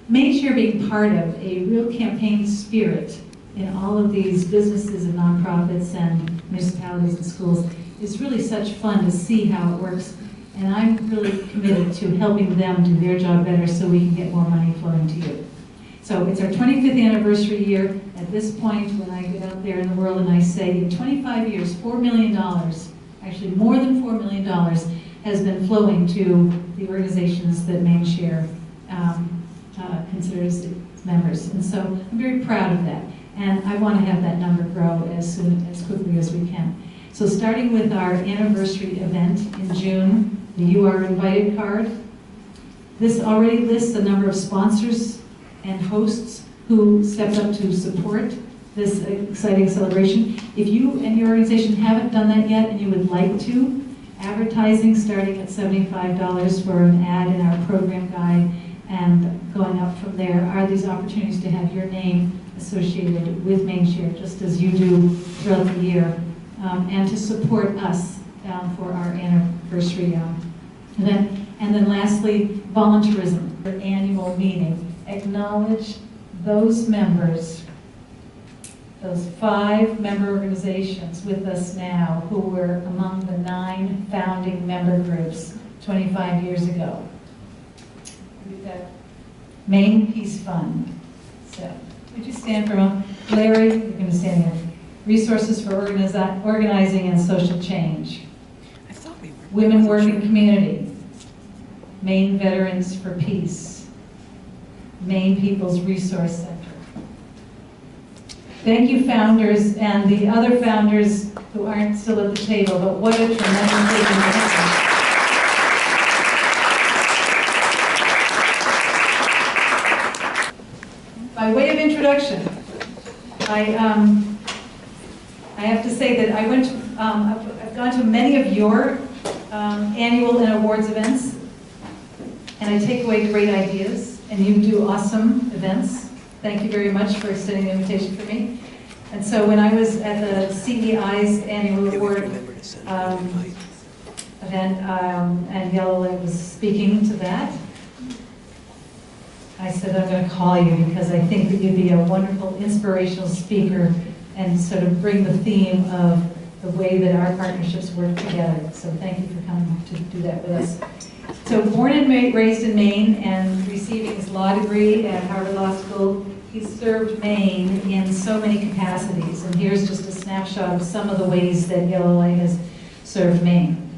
Maine Share being part of a real campaign spirit in all of these businesses and nonprofits and municipalities and schools is really such fun to see how it works. And I'm really committed to helping them do their job better so we can get more money flowing to you. So it's our 25th anniversary year. At this point, when I get out there in the world and I say, in 25 years, $4 million, actually more than $4 million, has been flowing to the organizations that Maine Share considers its members. And so I'm very proud of that. And I want to have that number grow as quickly as we can. So starting with our anniversary event in June, the You Are Invited card. This already lists the number of sponsors and hosts who stepped up to support this exciting celebration. If you and your organization haven't done that yet and you would like to, advertising starting at $75 for an ad in our program guide and going up from there are these opportunities to have your name associated with Maine Share, just as you do throughout the year, and to support us for our anniversary event. And then lastly, volunteerism, our annual meeting. Acknowledge those members, those 5 member organizations with us now who were among the 9 founding member groups 25 years ago. We've got Maine Peace Fund. So, would you stand for a moment? Larry, you're going to stand here. Resources for Organizing and Social Change. Women Working Community. Maine Veterans for Peace. Maine People's Resource Center. Thank you, founders, and the other founders who aren't still at the table, but what a tremendous thing. By way of introduction, I have to say that I went to, I've gone to many of your annual and awards events, and I take away great ideas, and you do awesome events. Thank you very much for extending the invitation for me. And so when I was at the CEI's annual award event, and Yellow Light was speaking to that, I said, I'm going to call you because I think that you'd be a wonderful inspirational speaker and sort of bring the theme of the way that our partnerships work together. So thank you for coming to do that with us. So born and raised in Maine and receiving his law degree at Harvard Law School, he's served Maine in so many capacities. And here's just a snapshot of some of the ways that Yellow Light has served Maine.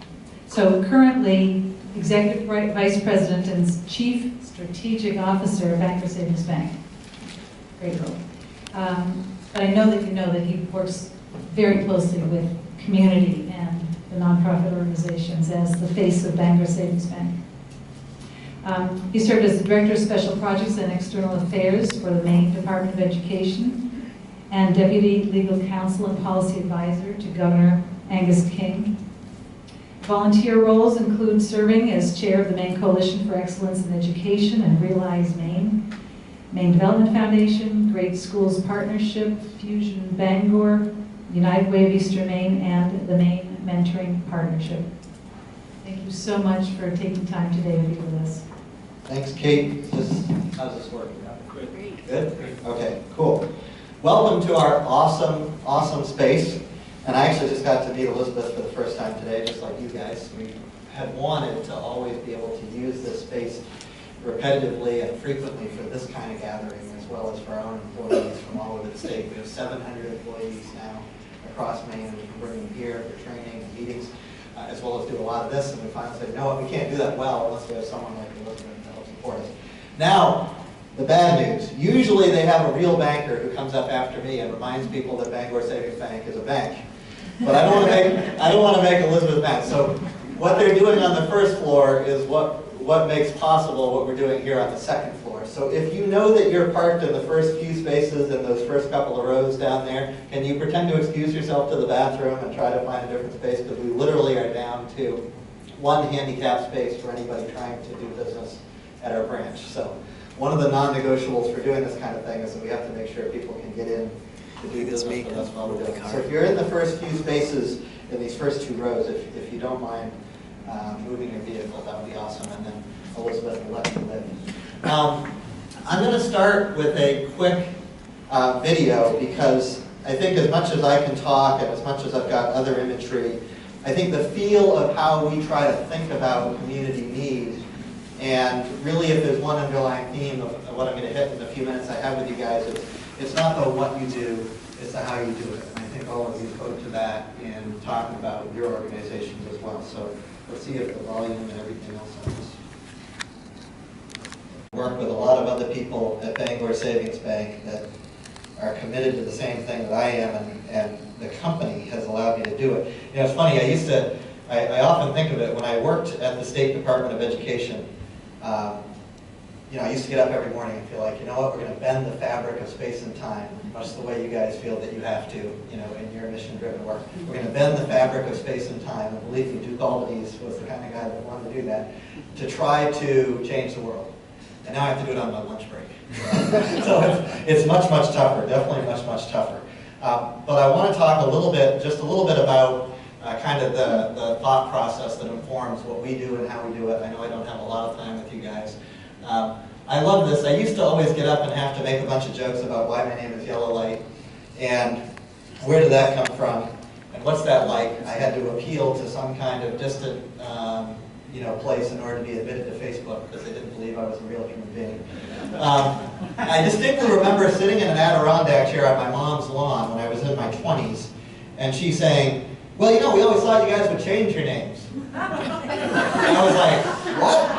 So currently, Executive Vice President and Chief Strategic Officer of Bankers Savings Bank. Great role. But I know that he works very closely with community and the nonprofit organizations as the face of Bankers Savings Bank. He served as the Director of Special Projects and External Affairs for the Maine Department of Education and Deputy Legal Counsel and Policy Advisor to Governor Angus King. Volunteer roles include serving as chair of the Maine Coalition for Excellence in Education and Realize Maine, Maine Development Foundation, Great Schools Partnership, Fusion Bangor, United Way of Eastern Maine, and the Maine Mentoring Partnership. Thank you so much for taking time today to be with us. Thanks, Kate. How's this working out? Great. Good? Okay, cool. Welcome to our awesome space. And I actually just got to meet Elizabeth for the first time today, just like you guys. We had wanted to always be able to use this space repetitively and frequently for this kind of gathering, as well as for our own employees from all over the state. We have 700 employees now across Maine, and we can bring them here for training and meetings, as well as do a lot of this. And we finally said, no, we can't do that well unless we have someone like Elizabeth to help support us. Now, the bad news. Usually they have a real banker who comes up after me and reminds people that Bangor Savings Bank is a bank. But I don't want to make Elizabeth mad. So what they're doing on the first floor is what makes possible what we're doing here on the second floor. So if you know that you're parked in the first few spaces in those first couple of rows down there, can you pretend to excuse yourself to the bathroom and try to find a different space? Because we literally are down to one handicap space for anybody trying to do business at our branch. So one of the non-negotiables for doing this kind of thing is that we have to make sure people can get in to do business with us while we're doing it. So if you're in the first few spaces in these first 2 rows, if you don't mind moving your vehicle, that would be awesome. And then Elizabeth will let you live. I'm going to start with a quick video because I think as much as I can talk and as much as I've got other imagery, I think the feel of how we try to think about community need, and really if there's one underlying theme of what I'm going to hit in the few minutes I have with you guys, it's not the what you do, it's the how you do it. And I think all of you spoke to that in talking about your organizations as well. So let's see if the volume and everything else on this. Work with a lot of other people at Bangor Savings Bank that are committed to the same thing that I am, and the company has allowed me to do it. You know, it's funny, I often think of it, when I worked at the State Department of Education, you know, I used to get up every morning and feel like, you know what, we're going to bend the fabric of space and time, much the way you guys feel that you have to, you know, in your mission-driven work. We're going to bend the fabric of space and time, and believe me, Duke Albanese was the kind of guy that wanted to do that, to try to change the world. And now I have to do it on my lunch break. So it's much, much tougher, definitely much, much tougher. But I want to talk just a little bit about kind of the thought process that informs what we do and how we do it. I know I don't have a lot of time with you guys. I love this. I used to always get up and have to make a bunch of jokes about why my name is Yellow Light, and where did that come from, and what's that like. I had to appeal to some kind of distant you know, place in order to be admitted to Facebook because they didn't believe I was a real human being. I distinctly remember sitting in an Adirondack chair at my mom's lawn when I was in my 20s, and she saying, well, you know, we always thought you guys would change your names. And I was like, what?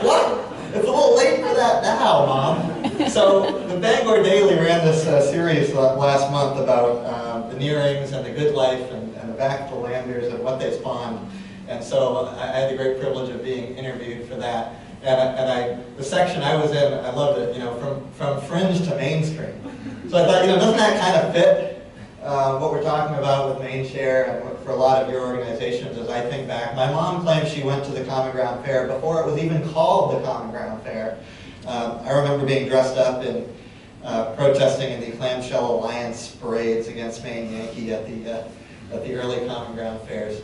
What? It's a little late for that now, Mom. So the Bangor Daily ran this series last month about the Nearings and the Good Life and the Back to the Landers and what they spawned. And so I had the great privilege of being interviewed for that. And the section I was in, I loved it, you know, from fringe to mainstream. So I thought, you know, doesn't that kind of fit what we're talking about with Maine Share and for a lot of your organizations as I think back? My mom claims she went to the Common Ground Fair before it was even called the Common Ground Fair. I remember being dressed up in protesting in the Clamshell Alliance parades against Maine Yankee at the early Common Ground Fairs.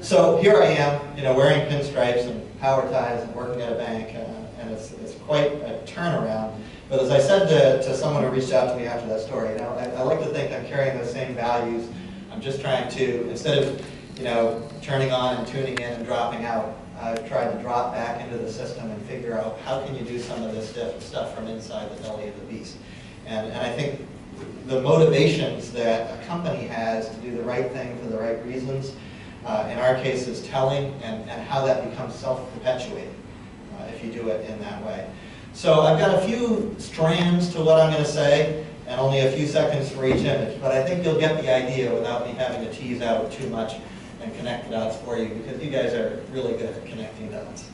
So here I am, you know, wearing pinstripes and power ties and working at a bank, and it's quite a turnaround. But as I said to someone who reached out to me after that story, you know, I like to think I'm carrying those same values. I'm just trying to, instead of, you know, turning on and tuning in and dropping out, I've tried to drop back into the system and figure out how can you do some of this stuff from inside the belly of the beast. And I think the motivations that a company has to do the right thing for the right reasons, in our case, is telling, and how that becomes self-perpetuating if you do it in that way. So I've got a few strands to what I'm going to say, and only a few seconds for each image, but I think you'll get the idea without me having to tease out too much and connect the dots for you, because you guys are really good at connecting dots.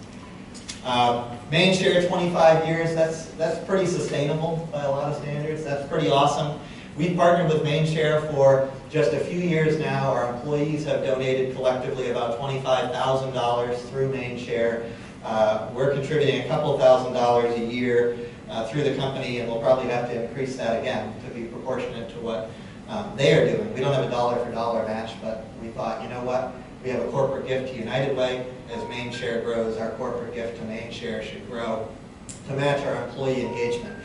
Maine Share, 25 years, that's pretty sustainable by a lot of standards. That's pretty awesome. We've partnered with Maine Share for just a few years now. Our employees have donated collectively about $25,000 through Maine Share. We're contributing a couple $1,000s a year through the company, and we'll probably have to increase that again to be proportionate to what they are doing. We don't have a dollar-for-dollar match, but we thought, you know what? We have a corporate gift to United Way. As Maine Share grows, our corporate gift to Maine Share should grow to match our employee engagement.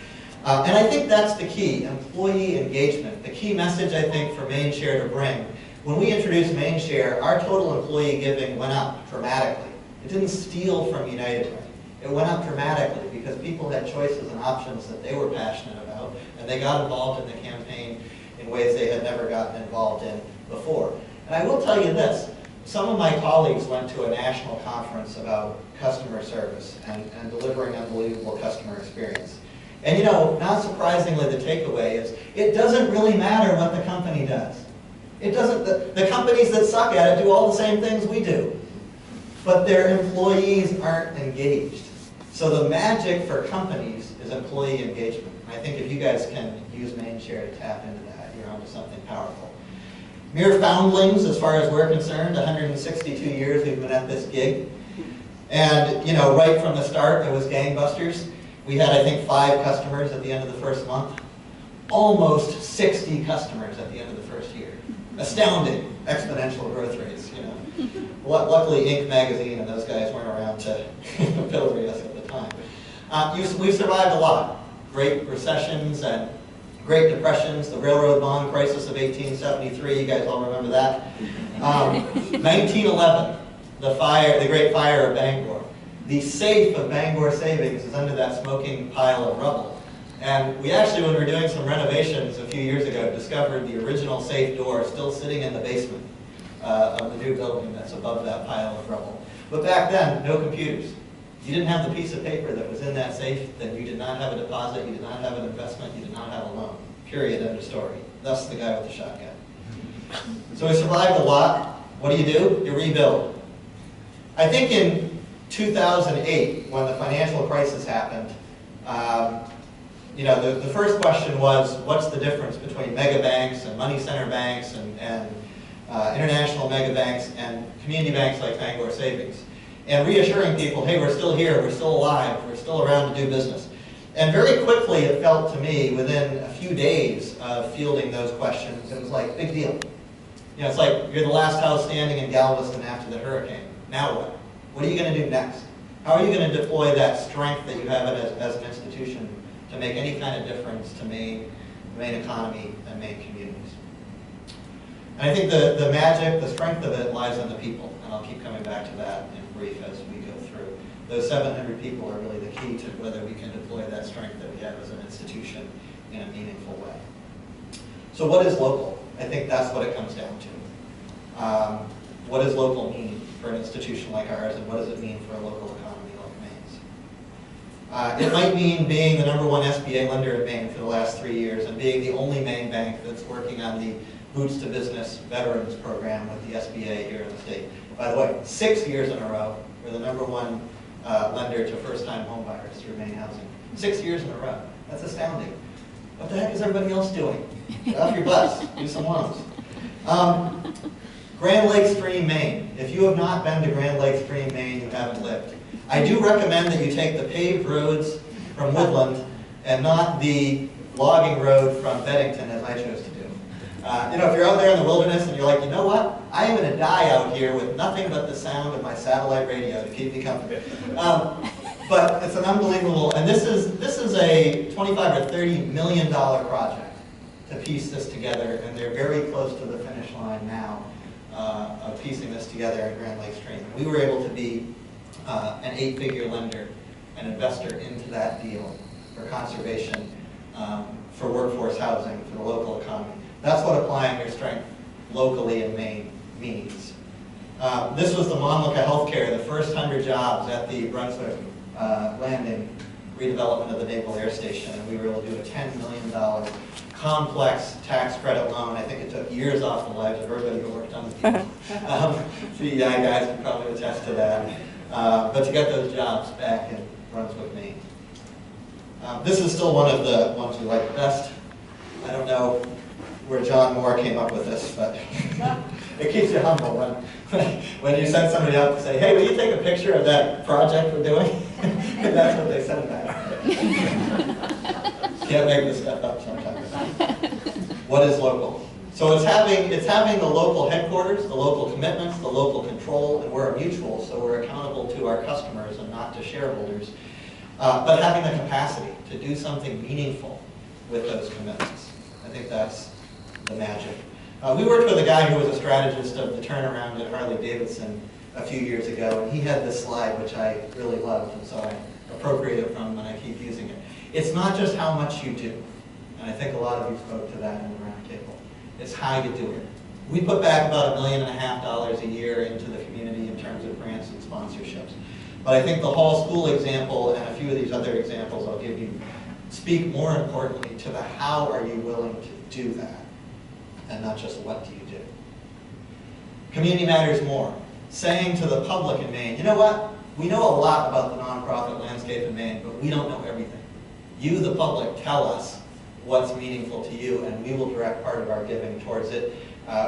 And I think that's the key, employee engagement. The key message, I think, for Maine Share to bring. When we introduced Maine Share, our total employee giving went up dramatically. It didn't steal from United Way. It went up dramatically because people had choices and options that they were passionate about, and they got involved in the campaign in ways they had never gotten involved in before. And I will tell you this, some of my colleagues went to a national conference about customer service and delivering unbelievable customer experience. And you know, not surprisingly, the takeaway is, it doesn't really matter what the company does. It doesn't, the companies that suck at it do all the same things we do, but their employees aren't engaged. So the magic for companies is employee engagement. And I think if you guys can use Maine Share to tap into that, you're onto something powerful. Mere foundlings, as far as we're concerned, 162 years we've been at this gig. And you know, right from the start, it was gangbusters. We had, I think, 5 customers at the end of the first month. Almost 60 customers at the end of the first year. Astounding exponential growth rates, you know. Luckily, Inc. magazine and those guys weren't around to pillory us at the time. We've survived a lot. Great recessions and Great Depressions, the railroad bond crisis of 1873, you guys all remember that. 1911, the Great Fire of Bangor. The safe of Bangor Savings is under that smoking pile of rubble. And we actually, when we were doing some renovations a few years ago, discovered the original safe door still sitting in the basement of the new building that's above that pile of rubble. But back then, no computers. You didn't have the piece of paper that was in that safe, then you did not have a deposit, you did not have an investment, you did not have a loan. Period, end of story. Thus the guy with the shotgun. So we survived a lot. What do? You rebuild. I think in 2008, when the financial crisis happened, the first question was, what's the difference between mega banks and money center banks and international mega banks and community banks like Bangor Savings? And reassuring people, hey, we're still here, we're still alive, we're still around to do business. And very quickly it felt to me, within a few days of fielding those questions, it was like, big deal. It's like you're the last house standing in Galveston after the hurricane. Now what? What are you going to do next? How are you going to deploy that strength that you have as an institution to make any kind of difference to Maine, the Maine economy, and Maine communities? And I think the magic, the strength of it lies in the people, and I'll keep coming back to that in brief as we go through. Those 700 people are really the key to whether we can deploy that strength that we have as an institution in a meaningful way. So what is local? I think that's what it comes down to. What does local mean for an institution like ours, and what does it mean for a local economy like Maine's? It might mean being the #1 SBA lender in Maine for the last 3 years and being the only Maine bank that's working on the Boots to Business Veterans Program with the SBA here in the state. By the way, 6 years in a row, we're the #1 lender to first-time homebuyers through Maine Housing. 6 years in a row. That's astounding. What the heck is everybody else doing? Get off your butts. Do some loans. Grand Lake Stream, Maine. If you have not been to Grand Lake Stream, Maine, you haven't lived. I do recommend that you take the paved roads from Woodland and not the logging road from Beddington, as I chose to do. If you're out there in the wilderness and you're like, you know what? I am going to die out here with nothing but the sound of my satellite radio to keep me comfortable. But it's an unbelievable, and this is a $25 or $30 million project to piece this together, and they're very close to the finish line now of piecing this together at Grand Lake Stream. We were able to be an 8-figure lender, an investor into that deal for conservation, for workforce housing, for the local economy. That's what applying your strength locally in Maine means. This was the Monmouth Healthcare, the first 100 jobs at the Brunswick Landing redevelopment of the Naval Air Station, and we were able to do a $10 million complex tax credit loan. I think it took years off the lives of everybody who worked on the deal. CEI guys can probably attest to that. But to get those jobs back in Brunswick, Maine. This is still one of the ones we like best. I don't know where John Moore came up with this, but it keeps you humble when you send somebody out to say, hey, will you take a picture of that project we're doing? And that's what they send back. Can't make this stuff up sometimes. What is local? So it's having the local headquarters, the local commitments, the local control, and we're a mutual, so we're accountable to our customers and not to shareholders. But having the capacity to do something meaningful with those commitments. I think that's the magic. We worked with a guy who was a strategist of the turnaround at Harley-Davidson a few years ago, and he had this slide which I really loved, and so I appropriate it from him and I keep using it. It's not just how much you do, and I think a lot of you spoke to that in the round table. It's how you do it. We put back about $1.5 million a year into the community in terms of grants and sponsorships. But I think the Hall School example and a few of these other examples I'll give you speak more importantly to the how are you willing to do that, and not just what do you do. Community matters more. Saying to the public in Maine, you know what? We know a lot about the nonprofit landscape in Maine, but we don't know everything. You, the public, tell us what's meaningful to you, and we will direct part of our giving towards it.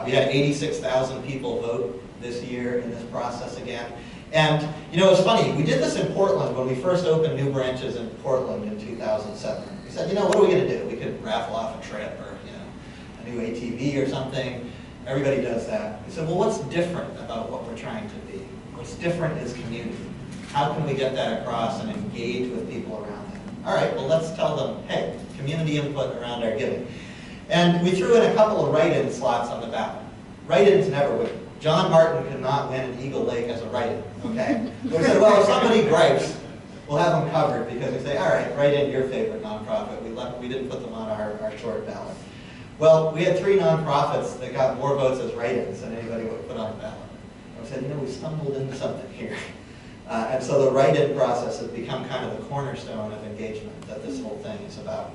We had 86,000 people vote this year in this process again. And, it's funny, we did this in Portland when we first opened new branches in Portland in 2007. We said, what are we going to do? We could raffle off a trip or, a new ATV or something. Everybody does that. We said, well, what's different about what we're trying to be? What's different is community. How can we get that across and engage with people around that? All right, well, let's tell them, hey, community input around our giving. And we threw in a couple of write-in slots on the ballot. Write-ins never win. John Martin could not win an Eagle Lake as a write-in, okay? We said, well, if somebody gripes, we'll have them covered, because we say, all right, write in your favorite nonprofit. We didn't put them on our short ballot. Well, we had 3 nonprofits that got more votes as write-ins than anybody would put on the ballot. And we said, you know, we stumbled into something here. And so the write-in process has become kind of the cornerstone of engagement that this whole thing is about.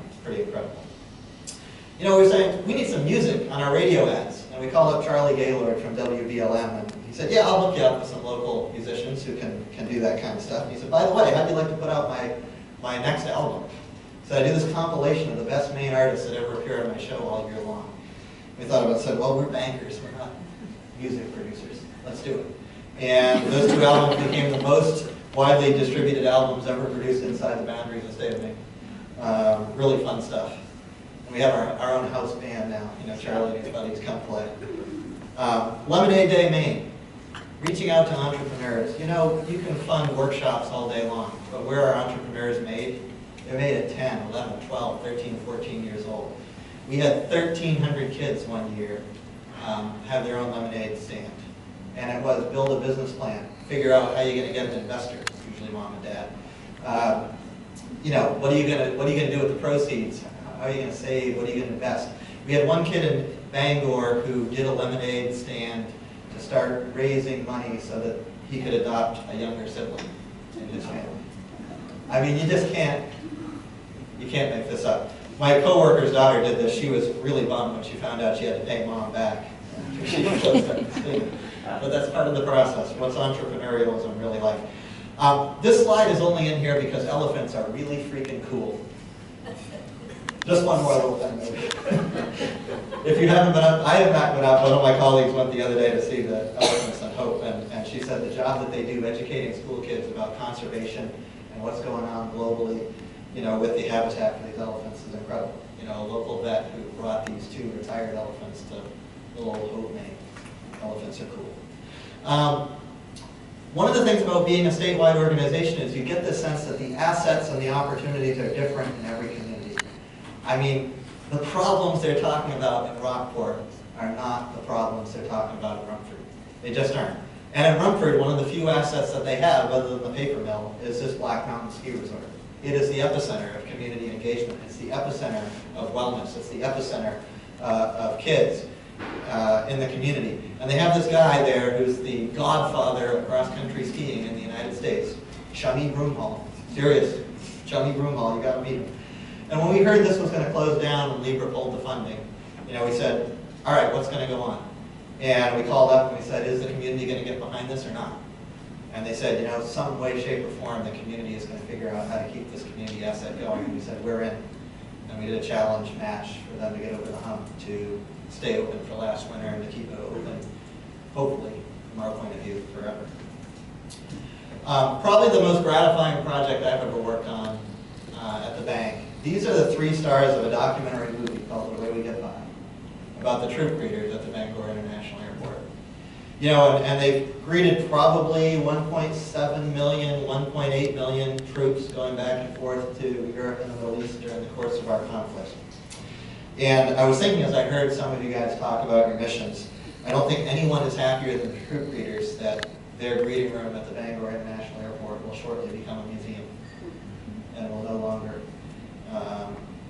It's pretty incredible. You know, we were saying, we need some music on our radio ads. And we called up Charlie Gaylord from WBLM, and he said, yeah, I'll hook you up with some local musicians who can do that kind of stuff. And he said, by the way, how'd you like to put out my next album? So I do this compilation of the best Maine artists that ever appear on my show all year long. We thought about it and said, well, we're bankers, we're not music producers. Let's do it. And those 2 albums became the most widely distributed albums ever produced inside the boundaries of the state of Maine. Really fun stuff. And we have our own house band now. You know, Charlie and his buddies come play. Lemonade Day Maine. Reaching out to entrepreneurs. You know, you can fund workshops all day long, but where are entrepreneurs made? They're made at 10, 11, 12, 13, 14 years old. We had 1,300 kids one year have their own lemonade stand. And it was build a business plan, figure out how you're going to get an investor, usually mom and dad. You know, what are you going to do with the proceeds? How are you going to save? What are you going to invest? We had one kid in Bangor who did a lemonade stand to start raising money so that he could adopt a younger sibling in his family. I mean, you just can't make this up. My coworker's daughter did this. She was really bummed when she found out she had to pay mom back. But that's part of the process. What's entrepreneurialism really like? This slide is only in here because elephants are really freaking cool. Just one more little thing, maybe. If you haven't been up, I have not been up. One of my colleagues went the other day to see the elephants in Hope, and she said the job that they do educating school kids about conservation and what's going on globally, you know, with the habitat for these elephants is incredible. You know, a local vet who brought these 2 retired elephants to little old Hope, Maine. Elephants are cool. One of the things about being a statewide organization is you get the sense that the assets and the opportunities are different in every community. I mean, the problems they're talking about in Rockport are not the problems they're talking about in Rumford. They just aren't. And in Rumford, one of the few assets that they have, other than the paper mill, is this Black Mountain Ski Resort. It is the epicenter of community engagement. It's the epicenter of wellness. It's the epicenter of kids in the community. And they have this guy there who's the godfather of cross-country skiing in the United States, Chummy Broomhall. Serious, Chummy Broomhall, you gotta meet him. And when we heard this was gonna close down when Libra pulled the funding, you know, we said, all right, what's gonna go on? And we called up and we said, is the community gonna get behind this or not? And they said, you know, some way, shape, or form, the community is gonna figure out how to keep this community asset going. And we said, we're in. And we did a challenge match for them to get over the hump to stay open for last winter and to keep it open, hopefully, from our point of view, forever. Probably the most gratifying project I've ever worked on at the bank. These are the 3 stars of a documentary movie called The Way We Get By, about the troop greeters at the Bangor International Airport. You know, and they've greeted probably 1.7 million, 1.8 million troops going back and forth to Europe and the Middle East during the course of our conflict. And I was thinking as I heard some of you guys talk about your missions, I don't think anyone is happier than the troop greeters that their greeting room at the Bangor International Airport will shortly become a museum and will no longer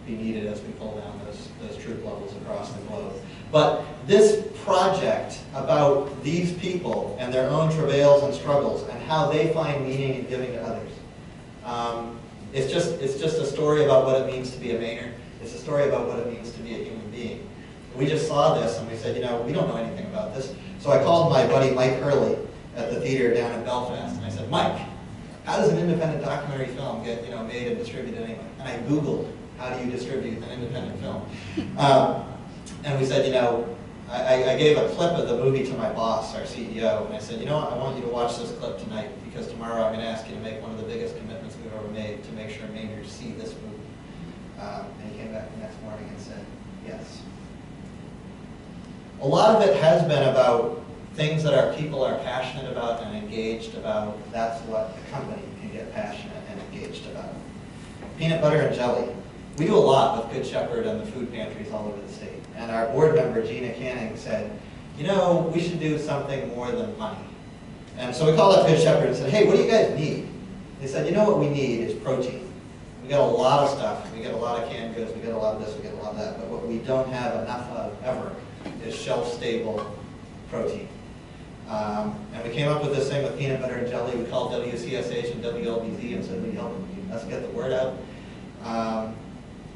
be needed as we pull down those troop levels across the globe. But this project about these people and their own travails and struggles and how they find meaning in giving to others, it's just a story about what it means to be a Mainer. It's a story about what it means to be a human being. We just saw this and we said, you know, we don't know anything about this. So I called my buddy Mike Hurley at the theater down in Belfast, and I said, Mike, how does an independent documentary film get, you know, made and distributed anyway? And I Googled, how do you distribute an independent film? And we said, you know, I gave a clip of the movie to my boss, our CEO, and I said, you know what, I want you to watch this clip tonight, because tomorrow I'm going to ask you to make one of the biggest commitments we've ever made to make sure Mainers see this movie. And he came back the next morning and said, yes. A lot of it has been about things that our people are passionate about and engaged about, that's what the company can get passionate and engaged about. Peanut butter and jelly. We do a lot with Good Shepherd and the food pantries all over the state. And our board member, Gina Canning, said, you know, we should do something more than money. And so we called up Good Shepherd and said, hey, what do you guys need? They said, you know what we need is protein. We got a lot of stuff. We get a lot of canned goods. We get a lot of this. We get a lot of that. But what we don't have enough of ever is shelf-stable protein. And we came up with this thing with peanut butter and jelly. We called WCSH and WLBZ and said, will you help us get the word out?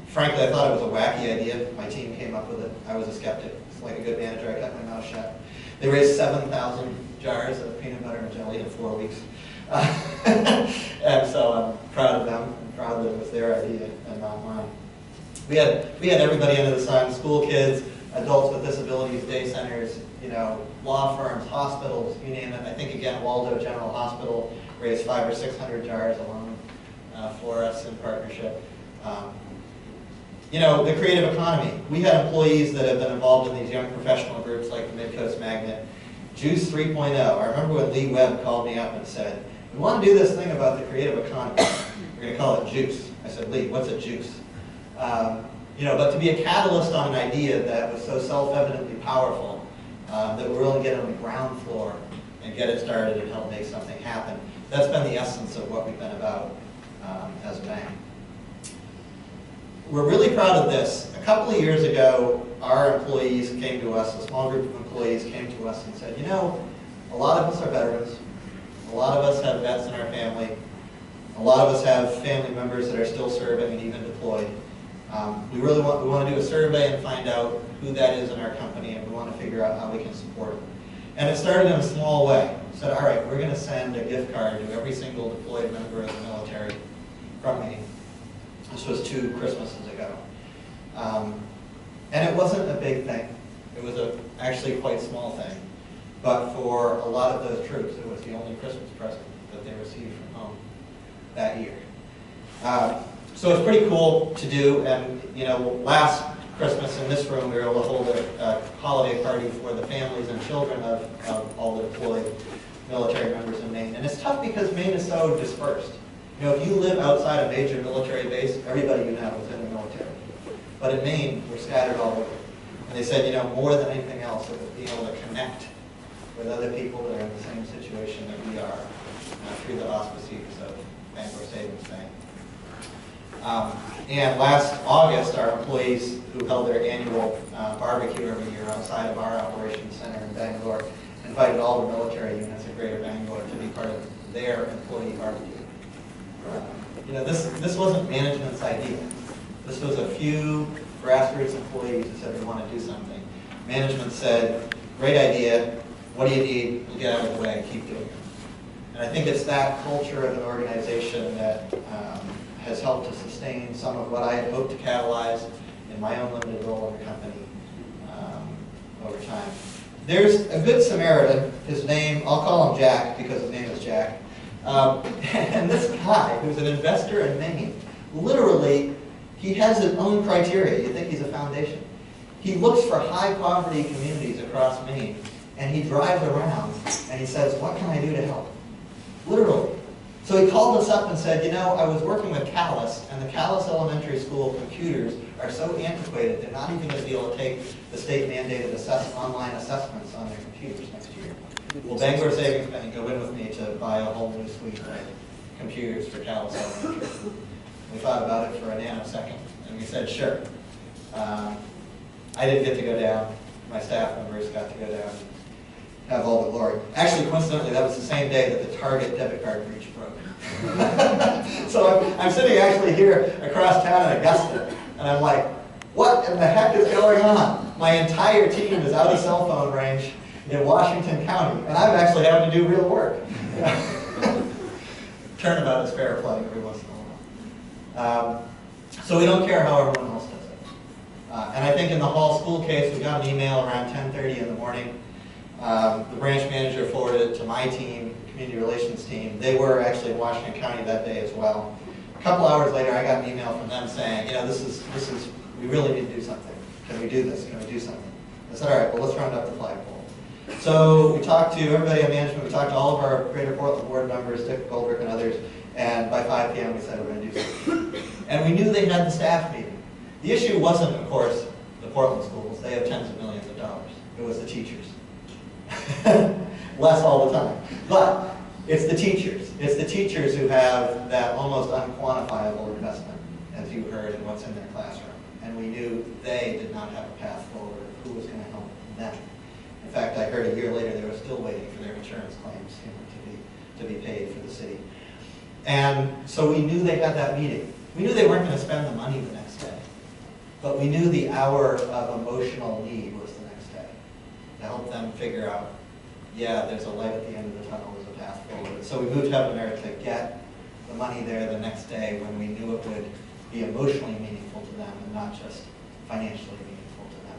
Frankly, I thought it was a wacky idea. My team came up with it. I was a skeptic. It's like a good manager, I kept my mouth shut. They raised 7,000 jars of peanut butter and jelly in 4 weeks. And so I'm proud of them. I'm proud that it was their idea and not mine. We had everybody under the sun, school kids, adults with disabilities, day centers, you know, law firms, hospitals, you name it. I think, again, Waldo General Hospital raised 500 or 600 jars alone for us in partnership. You know, the creative economy. We had employees that have been involved in these young professional groups like the Mid-Coast Magnet. Juice 3.0. I remember when Lee Webb called me up and said, we want to do this thing about the creative economy. We're going to call it Juice. I said, Lee, what's a juice? You know, but to be a catalyst on an idea that was so self-evidently powerful that we're willing to get on the ground floor and get it started and help make something happen. That's been the essence of what we've been about as a bank. We're really proud of this. A couple of years ago, our employees came to us, a small group of employees came to us and said, you know, a lot of us are veterans. A lot of us have vets in our family. A lot of us have family members that are still serving and even deployed. We want to do a survey and find out who that is in our company, and we want to figure out how we can support them. And it started in a small way. We said, all right, we're going to send a gift card to every single deployed member of the military from Maine. This was 2 Christmases ago. And it wasn't a big thing. It was actually a quite small thing. But for a lot of those troops, it was the only Christmas present that they received from home that year. So it's pretty cool to do. And you know, last Christmas in this room, we were able to hold a holiday party for the families and children of all the deployed military members in Maine. And it's tough because Maine is so dispersed. You know, if you live outside a major military base, everybody you know is in the military. But in Maine, we're scattered all over. And they said, you know, more than anything else, it was being able to connect with other people that are in the same situation that we are through the auspices of Bangor Savings Bank. And last August, our employees who held their annual barbecue every year outside of our operations center in Bangor invited all the military units in Greater Bangor to be part of their employee barbecue. You know, this wasn't management's idea. This was a few grassroots employees who said they want to do something. Management said, great idea, what do you need? We'll get out of the way, keep doing it. And I think it's that culture of an organization that has helped to sustain some of what I had hoped to catalyze in my own limited role in the company over time. There's a good Samaritan, his name, I'll call him Jack because his name is Jack. And this guy, who's an investor in Maine, literally, he has his own criteria. You think he's a foundation. He looks for high poverty communities across Maine, and he drives around, and he says, what can I do to help? Literally. So he called us up and said, you know, I was working with Callis, and the Callis Elementary School computers are so antiquated, they're not even going to be able to take the state-mandated online assessments on their computers next year. Will Bangor Savings Bank go in with me to buy a whole new suite of computers for Callis Elementary? We thought about it for a nanosecond, and we said, sure. I didn't get to go down. My staff members got to go down and have all the glory. Actually, coincidentally, that was the same day that the Target debit card breach broke. So I'm sitting actually here across town in Augusta, and I'm like, what in the heck is going on? My entire team is out of cell phone range in Washington County, and I'm actually having to do real work. Turnabout is fair play every once in a while. So we don't care how everyone else does it. And I think in the Hall School case, we got an email around 10:30 in the morning. The branch manager forwarded it to my team, community relations team. They were actually in Washington County that day as well. A couple hours later, I got an email from them saying, you know, we really need to do something. Can we do this? Can we do something? I said, all right, well, let's round up the flagpole. So we talked to everybody on management, we talked to all of our Greater Portland board members, Dick Goldrick and others, and by 5 p.m. we said we're going to do something. And we knew they had the staff meeting. The issue wasn't, of course, the Portland schools. They have tens of millions of dollars. It was the teachers. Less all the time. But it's the teachers. It's the teachers who have that almost unquantifiable investment, as you heard, in what's in their classroom. And we knew they did not have a path forward of who was going to help them. In fact, I heard a year later they were still waiting for their insurance claims to be paid for the city. And so we knew they had that meeting. We knew they weren't going to spend the money the next day. But we knew the hour of emotional need was the next day to help them figure out, yeah, there's a light at the end of the tunnel, there's a path forward. So we moved Heaven Merit to get the money there the next day when we knew it would be emotionally meaningful to them and not just financially meaningful to them.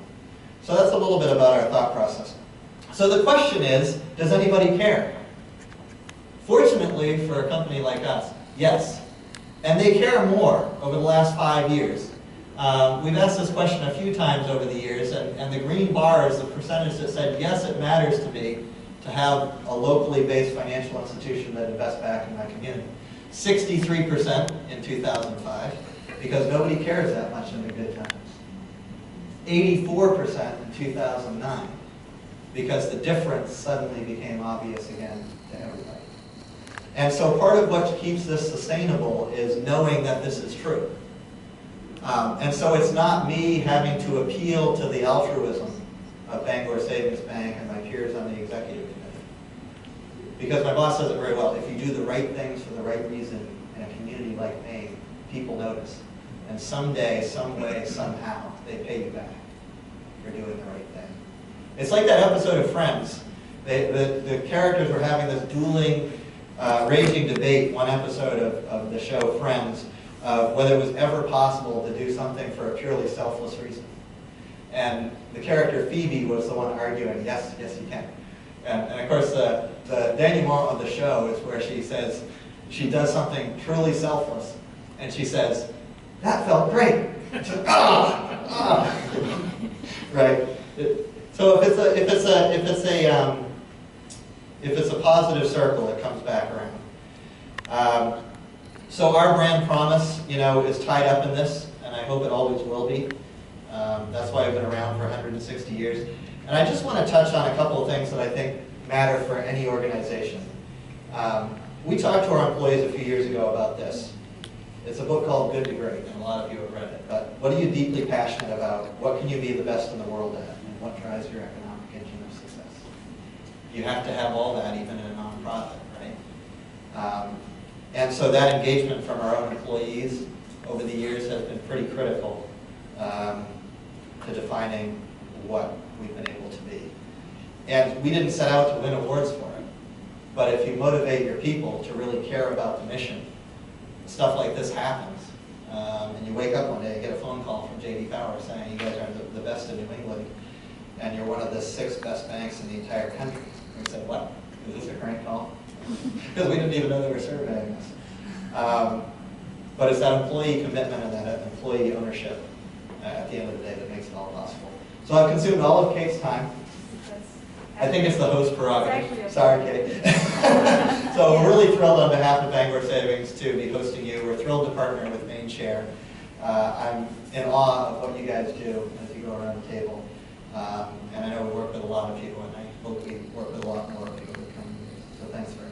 So that's a little bit about our thought process. So the question is, does anybody care? Fortunately, for a company like us, yes. And they care more over the last 5 years. We've asked this question a few times over the years, and the green bar is the percentage that said, yes, it matters to me to have a locally based financial institution that invests back in my community. 63% in 2005, because nobody cares that much in the good times. 84% in 2009, because the difference suddenly became obvious again to everybody. And so part of what keeps this sustainable is knowing that this is true. And so it's not me having to appeal to the altruism of Bangor Savings Bank and my peers on the executive committee. Because my boss says it very well, if you do the right things for the right reason in a community like Maine, people notice. And someday, some way, somehow, they pay you back for doing the right thing. It's like that episode of Friends. The characters were having this dueling, raging debate, one episode of the show Friends, whether it was ever possible to do something for a purely selfless reason. And the character Phoebe was the one arguing, yes, yes you can. And of course, the denouement of the show is where she says, she does something truly selfless, and she says, that felt great. Says, right? So if it's a positive circle, it comes back around. So our brand promise, is tied up in this, and I hope it always will be. That's why I've been around for 160 years. And I just want to touch on a couple of things that I think matter for any organization. We talked to our employees a few years ago about this. It's a book called Good to Great, and a lot of you have read it. But what are you deeply passionate about? What can you be the best in the world at? And what drives your economic engine of success? You have to have all that, even in a nonprofit, right? And so that engagement from our own employees over the years has been pretty critical to defining what we've been able to be. And we didn't set out to win awards for it, but if you motivate your people to really care about the mission, stuff like this happens. And you wake up one day, you get a phone call from J.D. Power saying you guys are the best in New England, and you're one of the 6 best banks in the entire country. And we said, what? Is this a crank call? Because we didn't even know they were surveying us. But it's that employee commitment and that employee ownership at the end of the day that makes it all possible. So I've consumed all of Kate's time. I think it's the host prerogative. Sorry, Kate. So we're really thrilled on behalf of Bangor Savings to be hosting you. We're thrilled to partner with Maine Share. I'm in awe of what you guys do as you go around the table. And I know we work with a lot of people, and I hope we work with a lot more people in the coming years. So thanks very much.